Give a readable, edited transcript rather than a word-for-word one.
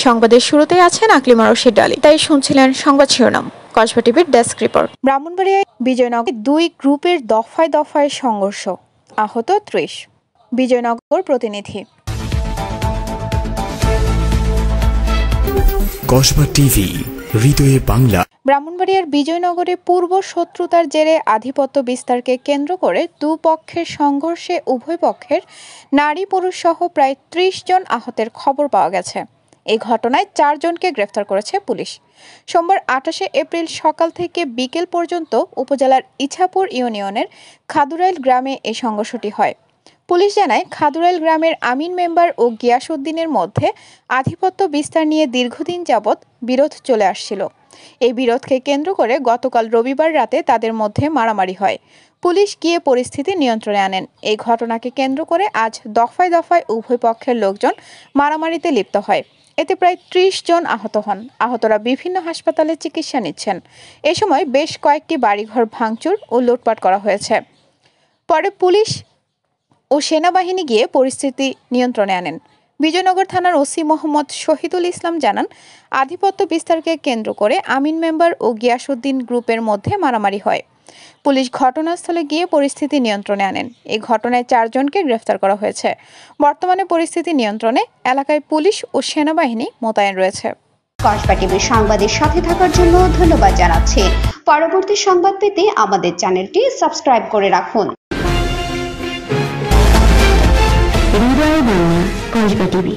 সংবাদের শুরুতেই আছেন আকলিমা রশিদ ডালি। তাই শুনছিলেন সংবাদ শিরোনাম। কসবা টিভির ডেস্ক রিপোর্ট। ব্রাহ্মণবাড়িয়ায় বিজয়নগর দুই গ্রুপের দফায় দফায় সংঘর্ষ, আহত ৩০। বিজয়নগর প্রতিনিধি। কসবা টিভি, হৃদয়ে বাংলা। ব্রাহ্মণবাড়িয়ার বিজয়নগরে পূর্ব শত্রুতার জেরে আধিপত্য বিস্তারকে কেন্দ্র করে দুপক্ষের সংঘর্ষে উভয় পক্ষের নারী পুরুষ সহ প্রায় ৩০ জন আহতের খবর পাওয়া গেছে। এই ঘটনায় ৪ জনকে গ্রেফতার করেছে পুলিশ। সোমবার ২৮শে এপ্রিল সকাল থেকে বিকেল পর্যন্ত উপজেলার ইছাপুর ইউনিয়নের খাদুরাইল গ্রামে এই সংঘর্ষটি হয়। পুলিশ জানায়, খাদুরাইল গ্রামের আমিন মেম্বার ও গিয়াসউদ্দিনের মধ্যে আধিপত্য বিস্তার নিয়ে দীর্ঘদিন যাবৎ বিরোধ চলে আসছিল। এই বিরোধকে কেন্দ্র করে গতকাল রবিবার রাতে তাদের মধ্যে মারামারি হয়। পুলিশ গিয়ে পরিস্থিতি নিয়ন্ত্রণে আনেন। এই ঘটনাকে কেন্দ্র করে আজ দফায় দফায় উভয় পক্ষের লোকজন মারামারিতে লিপ্ত হয়। এতে প্রায় ৩০ জন আহত হন। আহতরা বিভিন্ন হাসপাতালে চিকিৎসা নিচ্ছেন। এ সময় বেশ কয়েকটি বাড়িঘর ভাঙচুর ও লুটপাট করা হয়েছে। পরে পুলিশ ও সেনাবাহিনী গিয়ে পরিস্থিতি নিয়ন্ত্রণে আনেন। বিজয়নগর থানার ওসি মোহাম্মদ শহীদুল ইসলাম জানান, আধিপত্য বিস্তারকে কেন্দ্র করে আমিন মেম্বার ও গিয়াসউদ্দিন গ্রুপের মধ্যে মারামারি হয়। পুলিশ ঘটনাস্থলে গিয়ে পরিস্থিতি নিয়ন্ত্রণে আনেন। এই ঘটনায় ৪ জনকে গ্রেফতার করা হয়েছে। বর্তমানে পরিস্থিতি নিয়ন্ত্রণে এলাকায় পুলিশ ও সেনাবাহিনী মোতায়েন রয়েছে। কসবা টিভির সংবাদের সাথে থাকার জন্য ধন্যবাদ জানাচ্ছি। পরবর্তী সংবাদ পেতে আমাদের চ্যানেলটি সাবস্ক্রাইব করে রাখুন। হৃদয়ে বাংলা, কসবা টিভি।